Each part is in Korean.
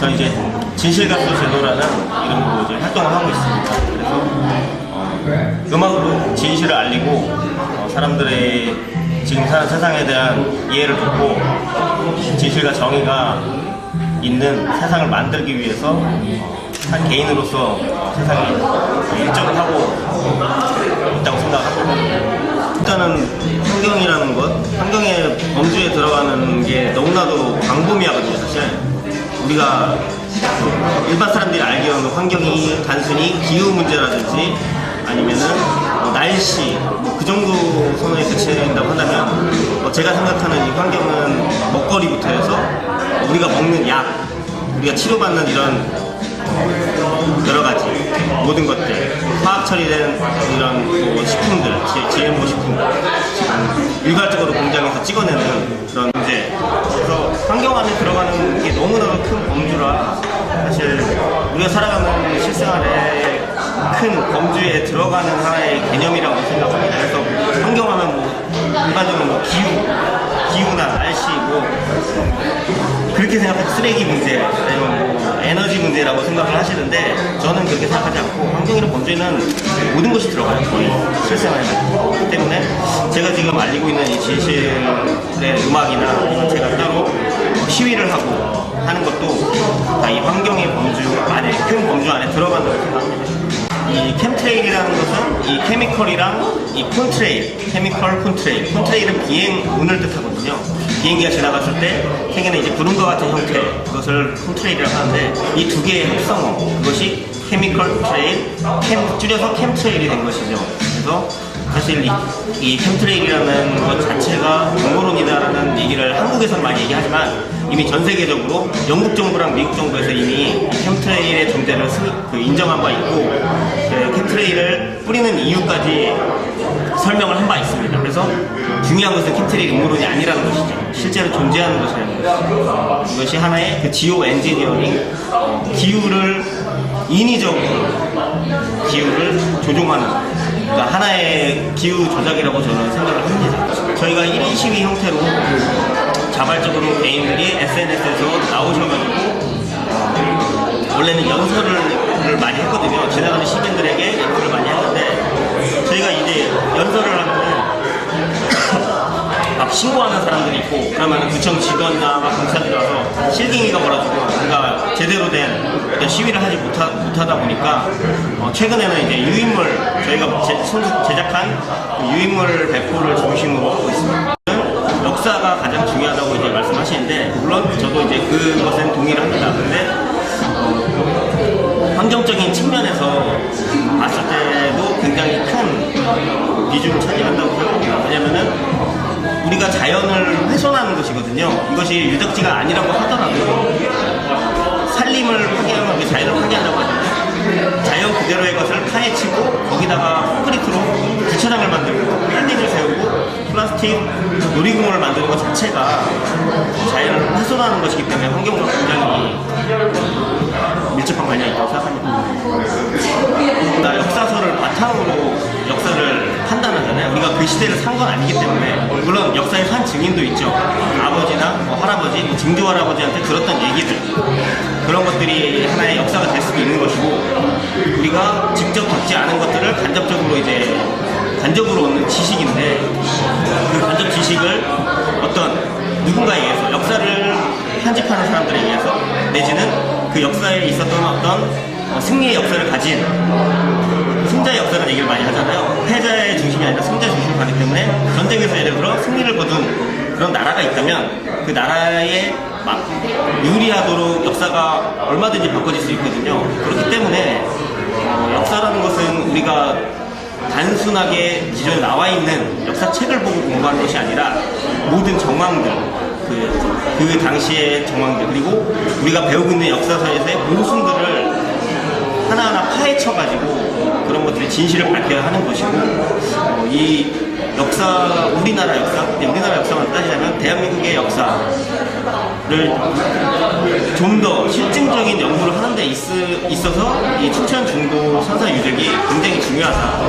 저는 이제 진실가수 제도라는 이름으로 이제 활동을 하고 있습니다. 그래서 음악으로 진실을 알리고 사람들의 지금 사는 세상에 대한 이해를 돕고 진실과 정의가 있는 세상을 만들기 위해서 한 개인으로서 세상에 일정을 하고 있다고 생각합니다. 일단은 환경이라는 것, 환경의 범주에 들어가는 게 너무나도 광범위하거든요. 사실 우리가 일반 사람들이 알기로는 환경이 단순히 기후 문제라든지 아니면은 날씨 그 정도 선에 그친다고 한다면 제가 생각하는 이 환경은 먹거리부터 해서 우리가 먹는 약, 우리가 치료받는 이런 여러 가지 모든 것들, 화학 처리된 이런 식품들, GMO 식품들, 일괄적으로 공장에서 찍어내는 그런 문제. 그래서 환경 안에 들어가는 게 너무나도 큰 범주라 사실 우리가 살아가는 실생활에 큰 범주에 들어가는 하나의 개념이라고 생각합니다. 그래서 환경하면 뭐 일반적으로 뭐 기후나 날씨 뭐 그렇게 생각해서 쓰레기 문제 아니면 뭐 에너지 문제라고 생각을 하시는데 저는 그렇게 생각하지 않고 환경이라는 범주에는 모든 것이 들어가요. 거의 실생활에. 그렇기 때문에 제가 지금 알리고 있는 이 진실의 음악이나 제가 따로 시위를 하고 하는 것도 다 이 환경의 범주 안에, 큰 범주 안에 들어간다고 생각합니다. 이 캠트레일이라는 것은 이 케미컬이랑 이 콘트레일, 케미컬 콘트레일, 콘트레일은 비행운을 뜻하거든요. 비행기가 지나갔을 때 생기는 이제 구름과 같은 형태, 그것을 콘트레일이라고 하는데 이 두 개의 합성어, 그것이 케미컬 콘트레일, 줄여서 캠트레일이 된 것이죠. 그래서 사실 이 캠트레일이라는 것 자체가 음모론이다라는 얘기를 한국에서는 많이 얘기하지만 이미 전 세계적으로 영국 정부랑 미국 정부에서 이미 캠트레일의 존재를 인정한 바 있고 캠트레일을 뿌리는 이유까지 설명을 한 바 있습니다. 그래서 중요한 것은 캠트레일 음모론이 아니라는 것이죠. 실제로 존재하는 것이라는 것이죠. 이것이 하나의 그 지오 엔지니어링, 기후를 인위적으로 기후를 조종하는 그러니까 하나의 기후 조작이라고 저는 생각을 합니다. 저희가 1인 시위 형태로 자발적으로 개인들이 SNS에서 나오셔가지고 원래는 연설을 많이 했거든요. 지나가는 시민들에게 연설을 많이 했는데 저희가 이제 연설을 하면은 막 신고하는 사람들이 있고 그러면 구청 직원이나 막 경찰들이 와서 실갱이가 벌어지고 뭔가 제대로 된 어떤 시위를 하지 못하다 보니까 최근에는 이제 유인물 저희가 제작한 유인물 배포를 중심으로 하고 있습니다. 역사가 가장 중요하다고 이제 말씀하시는데 물론 저도 이제 그것은 동의를 합니다. 근데 환경적인 측면에서 봤을 때도 굉장히 큰 비중을 차지한다고 생각합니다. 왜냐면은 우리가 자연을 훼손하는 것이거든요. 이것이 유적지가 아니라고 하더라도 산림을 파괴하면 우리 자연을 파괴한다고 하잖아요. 자연 그대로의 것을 파헤치고 거기다가 콘크리트로 주차장을 만들고 빌딩을 세우고 플라스틱 놀이공원을 만드는 것 자체가 자연을 훼손하는 것이기 때문에 환경과 굉장히 밀접한 관련이 있다고 생각합니다. 나 역사서를 바탕으로 역사를 판단하잖아요. 우리가 그 시대를 산 건 아니기 때문에 물론 역사에 산 증인도 있죠. 아버지나 할아버지, 증조할아버지한테 들었던 얘기들 그런 것들이 하나의 역사가 될 수도 있는 것이고 우리가 직접 겪지 않은 것들을 간접으로 얻는 지식인데 그 간접 지식을 어떤 누군가에 의해서 역사를 편집하는 사람들에 의해서 내지는 그 역사에 있었던 어떤 승리의 역사를 가진 승자의 역사라는 얘기를 많이 하잖아요. 패자의 중심이 아니라 승자의 중심을 가기 때문에 전쟁에서 예를 들어 승리를 거둔 그런 나라가 있다면 그 나라에 막 유리하도록 역사가 얼마든지 바꿔질 수 있거든요. 그렇기 때문에 역사라는 것은 우리가 단순하게 기존에 나와 있는 역사책을 보고 공부하는 것이 아니라 모든 정황들, 그 당시의 정황들 그리고 우리가 배우고 있는 역사서에서의 모순들을 하나하나 파헤쳐가지고 그런 것들의 진실을 밝혀야 하는 것이고 이 역사, 우리나라 역사만 따지자면 대한민국의 역사를 좀 더 실증적인 연구를 하는 데 있어서 이 춘천 중도 선사 유적이 굉장히 중요하다.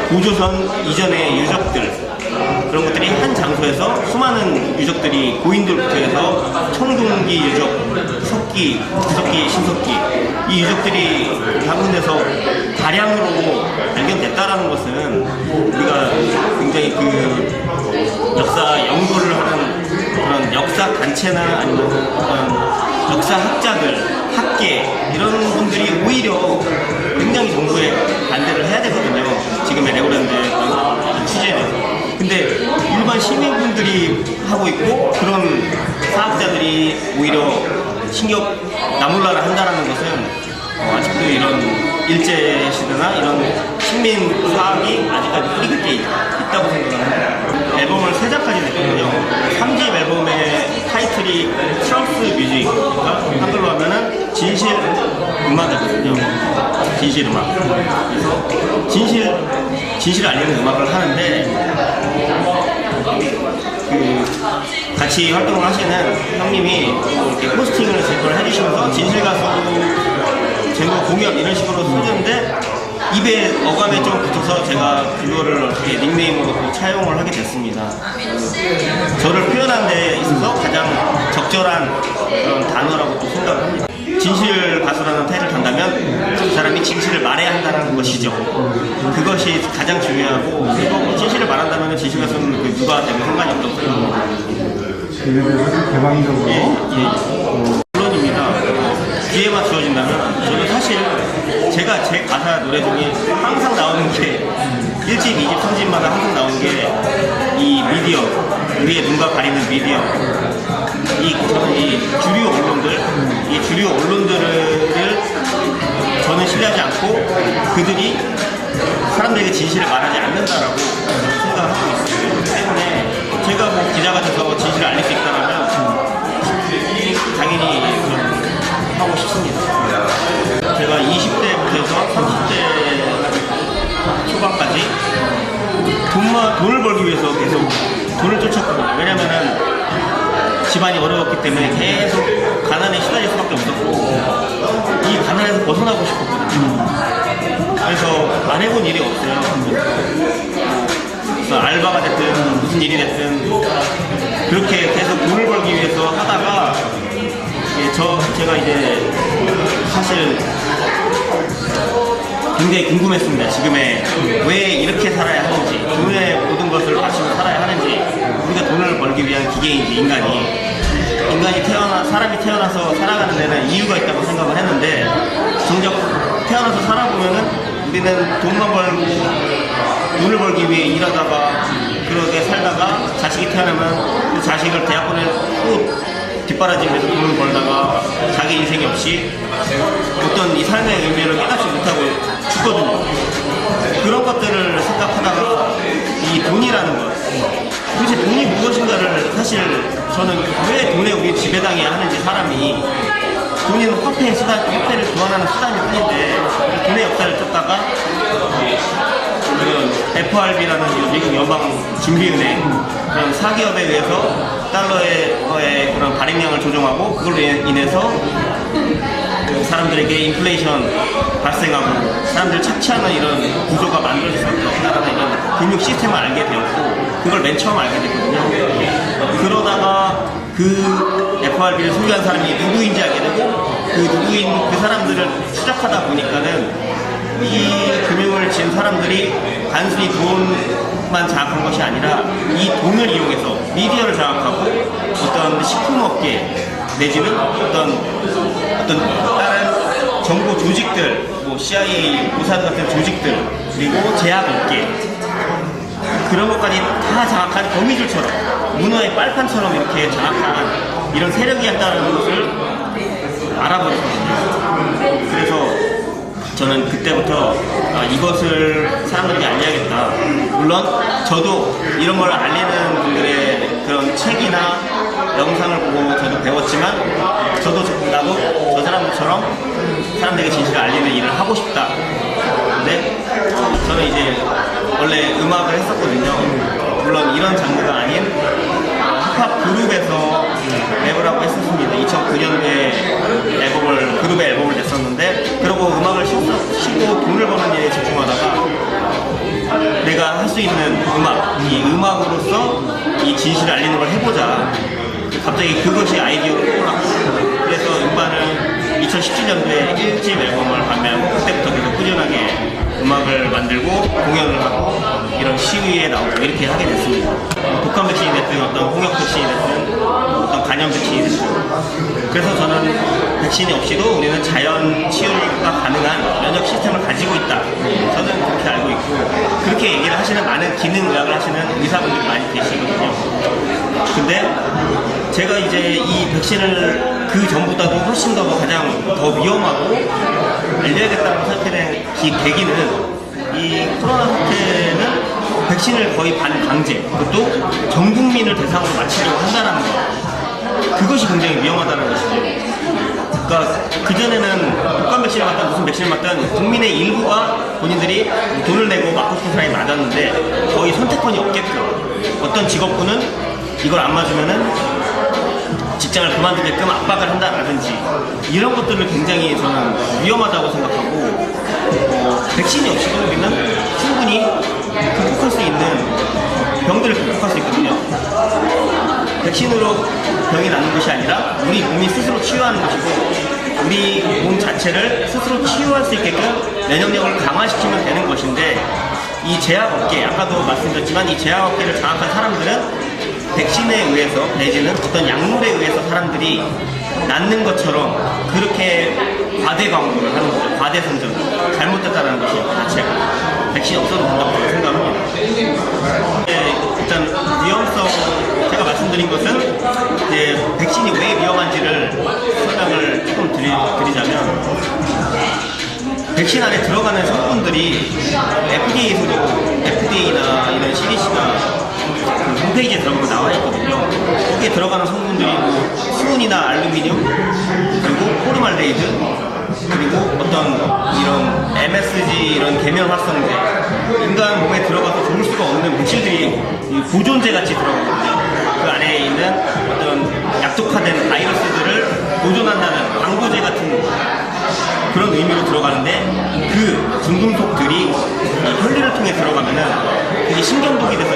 고조선 이전의 유적들 그런 것들이 한 장소에서 수많은 유적들이 고인돌부터 해서 청동기 유적, 석기 흑기, 구석기, 신석기 이 유적들이 한 군데서 다량으로 발견됐다라는 것은 우리가 굉장히 그 역사 연구를 하는 그런 역사 단체나 아니면 그런 역사 학자들, 학계 이런 분들이 오히려 굉장히 정부에 반대를 해야 되거든요. 지금의 레고랜드 취재에 대해서. 근데 일반 시민분들이 하고 있고 그런 사학자들이 오히려 신경 나몰라라 한다는 것은 아직도 이런 일제시대나 이런 식민 사학이 아직까지 뿌리 깊게 있다고 생각합니다. 앨범을 3장까지 냈거든요. 3집 앨범의 타이틀이 트러스 뮤직, 그러니까 한글로 하면은 진실 음악이거든요. 진실 음악. 그래서 진실을 알리는 음악을 하는데 그 같이 활동을 하시는 형님이 이렇게 포스팅을 제거를 해주시면서 진실 가수 제목 공연 이런 식으로 써주는데 입에 어감에 좀 붙어서 제가 그거를 어떻게 닉네임으로 차용을 하게 됐습니다. 저를 표현하는 데 있어서 가장 적절한 그런 단어라고 또 생각을 합니다. 진실 가수라는 타이틀을 단다면 그 사람이 진실을 말해야 한다는 것이죠. 그것이 가장 중요하고 그리고 진실을 말한다면 진실 가수는 그 누가 되면 상관이 없다고 생각합니다. 개방적으로 물론입니다. 기회만 주어진다면 저는 사실 제가 제 가사 노래 중에 항상 나오는 게 1집, 2집, 3집마다 항상 나오는 게 이 미디어, 우리의 눈과 가리는 미디어 저는 이 주류 언론들을 저는 신뢰하지 않고 그들이 사람들에게 진실을 말하지 않는다라고 생각을 하고 있습니다. 그렇기 때문에 제가 뭐 기자가 돼서 진실을 알릴 수 있다면 당연히 하고 싶습니다. 제가 20대부터 해서 30대 초반까지 돈을 벌기 위해서 계속 돈을 쫓았거든요. 왜냐면은 집안이 어려웠기 때문에 계속 가난에 시달릴 수밖에 없었고 이 가난에서 벗어나고 싶었거든요. 그래서 안 해본 일이 없어요. 그래서 알바가 됐든 무슨 일이 됐든 그렇게 계속 돈을 벌기 위해서 하다가 제가 이제 사실 굉장히 궁금했습니다. 지금의 왜 이렇게 살아야 하는지, 돈의 모든 것을 바치고 살아야 하는지, 우리가 돈을 벌기 위한 기계인지 사람이 태어나서 살아가는 데는 이유가 있다고 생각을 했는데 정작 태어나서 살아보면은 우리는 돈만 벌고 돈을 벌기 위해 일하다가 그렇게 살다가 자식이 태어나면 그 자식을 대학 보낼 또 뒷바라지 위해서 돈을 벌다가 자기 인생이 없이 어떤 이 삶의 의미를 깨닫지 못하고 죽거든요. 그런 것들을 생각하다가 이 돈이라는 것, 도대체 돈이 무엇인가를 사실 저는 왜 돈에 우리 지배당해야 하는지 사람이 돈은 화폐를 교환하는 수단일 뿐인데 돈의 역사를 쫓다가 그런 FRB라는 미국 연방 준비은행 그런 사기업에 의해서 달러의 그런 발행량을 조정하고 그걸로 인해서 사람들에게 인플레이션 발생하고 사람들 착취하는 이런 구조가 만들어질 수밖에 없다라는 이런 금융 시스템을 알게 되었고 그걸 맨 처음 알게 됐거든요. 그러다가 그 FRB를 소유한 사람이 누구인지 알게 되고 그 사람들을 추적하다 보니까는 이 금융을 진 사람들이 단순히 돈만 장악한 것이 아니라 이 돈을 이용해서 미디어를 장악하고 어떤 식품업계 내지는 어떤 다른 정보 조직들, 뭐 CIA, 모사드 같은 조직들 그리고 제약업계 그런 것까지 다 장악한 거미줄처럼 문어의 빨판처럼 이렇게 장악한 이런 세력이 한다는 것을 알아버렸거든요. 그래서 저는 그때부터 이것을 사람들에게 알려야겠다. 물론 저도 이런 걸 알리는 분들의 그런 책이나 영상을 보고 저도 배웠지만 나도 저 사람들처럼 사람들에게 진실을 알리는 일을 하고 싶다. 근데 저는 이제 원래 음악을 했었거든요. 물론 이런 장르가 아닌 힙합 그룹에서 랩을 하고 했었습니다. 2009년도에 그룹의 앨범을 냈었는데 그러고 음악을 쉬고 돈을 버는 일에 집중하다가 내가 할 수 있는 이 음악으로서 이 진실을 알리는 걸 해보자. 갑자기 그것이 아이디어로 떠올랐고 그래서 음반을 그리고 공연을 하고 이런 시위에 나오고 이렇게 하게 됐습니다. 독감 백신이 됐든 어떤 홍역 백신이 됐든 어떤 간염 백신이 됐든, 그래서 저는 백신이 없이도 우리는 자연 치유가 가능한 면역 시스템을 가지고 있다, 저는 그렇게 알고 있고, 그렇게 얘기를 하시는 많은 기능의학을 하시는 의사분들이 많이 계시거든요. 근데 제가 이제 이 백신을 그 전보다도 훨씬 더 가장 더 위험하고 알려야겠다고 생각된 계기는, 이 코로나 사태는 백신을 거의 반강제, 그것도 전 국민을 대상으로 맞추려고 한다는 거, 그것이 굉장히 위험하다는 것이죠. 그러니까 그전에는 독감 백신을 맞든 무슨 백신을 맞든 국민의 일부가 본인들이 돈을 내고 맞고 싶은 사람이 맞았는데, 거의 선택권이 없게끔 어떤 직업군은 이걸 안 맞으면은 직장을 그만두게끔 압박을 한다라든지, 이런 것들을 굉장히 저는 위험하다고 생각하고, 백신이 없이도 우리는 충분히 극복할 수 있는 병들을 극복할 수 있거든요. 백신으로 병이 낫는 것이 아니라 우리 몸이 스스로 치유하는 것이고, 우리 몸 자체를 스스로 치유할 수 있게끔 면역력을 강화시키면 되는 것인데, 이 제약업계, 아까도 말씀드렸지만 이 제약업계를 장악한 사람들은 백신에 의해서 내지는 어떤 약물에 의해서 사람들이 낫는 것처럼 그렇게 과대 광고를 하는 거죠. 과대 선전, 잘못됐다는 것이 자체가. 백신이 없어도 된다고 저는 생각합니다. 일단 위험성, 제가 말씀드린 것은 이제 백신이 왜 위험한지를 설명을 조금 드리자면, 백신 안에 들어가는 성분들이 FDA나 이런 CDC가 그 홈페이지에 들어가면 나와 있거든요. 거기에 들어가는 성분들이 뭐 수은이나 알루미늄, 그리고 포르말데이드, 그리고 어떤 이런 MSG, 이런 계면 활성제, 인간 몸에 들어가서 좋을 수가 없는 물질들이 보존제 같이 들어가거든요. 그 안에 있는 어떤 약독화된 바이러스들을 보존한다는 방부제 같은 그런 의미로 들어가는데, 그 중금속들이 혈류를 통해 들어가면은 그게 신경독이 돼서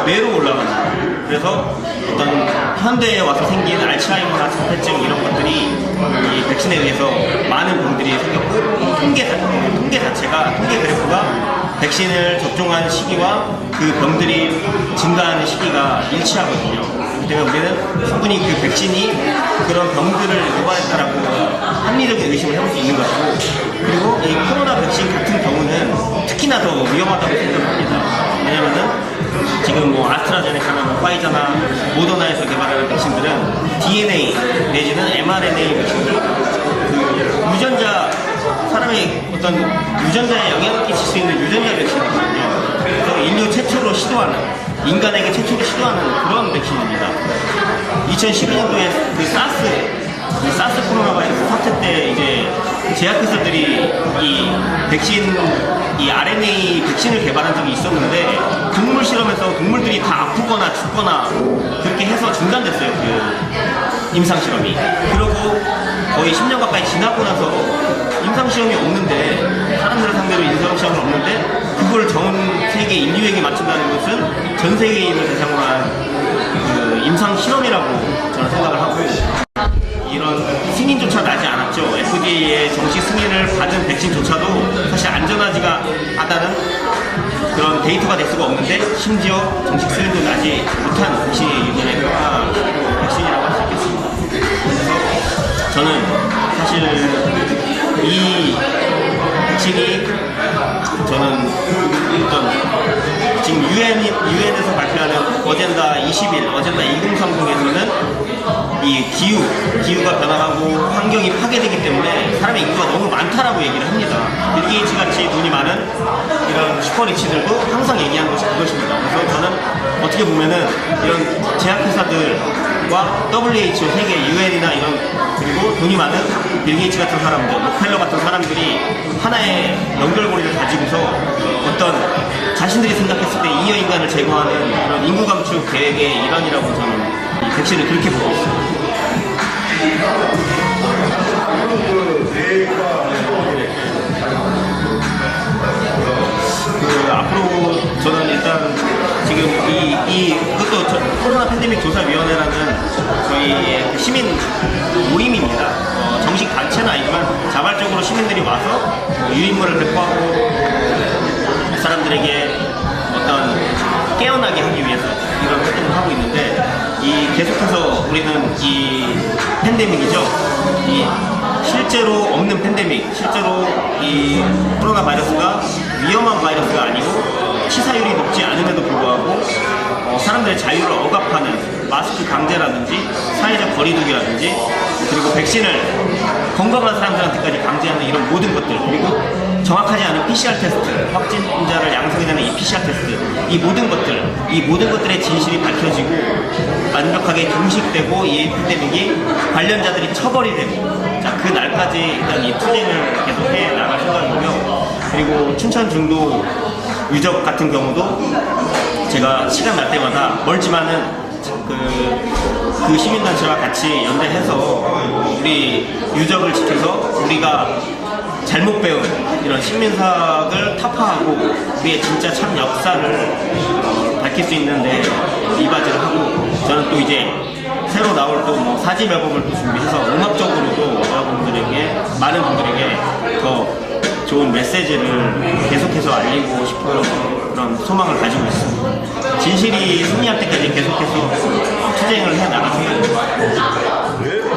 뇌로 올라가는, 그래서 어떤 현대에 와서 생긴 알츠하이머나 자폐증 이런 것들이 이 백신에 의해서 많은 병들이 생겼고, 통계 자체가, 통계 그래프가 백신을 접종한 시기와 그 병들이 증가하는 시기가 일치하거든요. 그렇기 때문에 우리는 충분히 그 백신이 그런 병들을 유발했다라고 합리적인 의심을 해볼 수 있는 것이고, 그리고 이 코로나 백신 같은 경우는 특히나 더 위험하다고 생각합니다. 왜냐면은 지금 뭐 아스트라제네카나 뭐 파이자나 모더나에서 개발하는 백신들은 DNA 내지는 mRNA 백신들, 그 유전자, 사람의 어떤 유전자에 영향을 끼칠 수 있는 유전자 백신이거든요. 그래서 인류 최초로 시도하는, 인간에게 최초로 시도하는 그런 백신입니다. 2012년도에 그 사스 코로나 바이러스 사태 때 이제 제약회사들이 이 백신, 이 RNA 백신을 개발한 적이 있었는데, 동물 실험에서 동물들이 다 아프거나 죽거나 그렇게 해서 중단됐어요, 그 임상실험이. 그러고 거의 10년 가까이 지나고 나서 임상시험이 없는데, 사람들을 상대로 임상시험은 없는데, 그걸 전 세계 인류에게 맞춘다는 것은 전 세계인을 대상으로 한 그 임상실험이라고 저는 생각을 하고, 이런 승인조차 나지 않았죠. FDA의 정식 승인을 받은 백신조차도 사실 안전하지가 않다는 그런 데이터가 될 수가 없는데, 심지어 정식 승인도 나지 못한 백신이 이번에 코로나 백신이라고 할 수 있겠습니다. 그래서 저는 사실 이 백신이, 저는 어떤 지금 유엔에서 발표하는 어젠다 20일, 어젠다 2030에서는 이 기후가 변화하고 환경이 파괴되기 때문에 사람의 인구가 너무 많다라고 얘기를 합니다. 빌 게이츠 같이 돈이 많은 이런 슈퍼리치들도 항상 얘기하는 것이 그것입니다. 그래서 저는 어떻게 보면은 이런 제약회사들과 WHO, 세계 유엔이나 이런, 그리고 돈이 많은 빌 게이츠 같은 사람들, 록펠러 같은 사람들이 하나의 연결고리를 가지고서 어떤 자신들이 생각했을 때 이 인간을 제거하는 그런 인구 감축 계획의 일환이라고 저는 이 백신을 그렇게 보고 있습니다. 앞으로 저는 일단 지금 그것도 코로나 팬데믹 조사위원회라는 저희 시민 모임입니다. 정식 단체는 아니지만 자발적으로 시민들이 와서 유인물을 배포하고 사람들 사람들에게 어떤 깨어나게 하기 위해서 이런 활동을 하고 있는데, 이 계속해서 우리는 이 팬데믹이죠. 이 실제로 없는 팬데믹, 실제로 이 코로나 바이러스가 위험한 바이러스가 아니고 치사율이 높지 않음에도 불구하고 사람들의 자유를 억압하는 마스크 강제라든지 사회적 거리두기라든지, 그리고 백신을 건강한 사람들한테까지 강제하는 이런 모든 것들, 그리고 정확하지 않은 PCR 테스트, 확진자를 양성이 되는 이 PCR 테스트, 이 모든 것들의 진실이 밝혀지고 완벽하게 종식되고 이 팬데믹이 관련자들이 처벌이 되고, 자, 그 날까지 일단 이 투쟁을 계속 해 나갈 생각이고요. 그리고 춘천 중도 유적 같은 경우도 제가 시간 날 때마다 멀지만은 그 시민단체와 같이 연대해서 우리 유적을 지켜서 우리가 잘못 배운 이런 식민사학을 타파하고 우리의 진짜 참 역사를 밝힐 수 있는데 이바지를 하고, 저는 또 이제 새로 나올 또 뭐 사진 앨범을 또 준비해서 음악적으로도 여러분들에게, 많은 분들에게 더 좋은 메시지를 계속해서 알리고 싶은 그런 소망을 가지고 있습니다. 진실이 승리할 때까지 계속해서 투쟁을 해 나갈 생각입니다.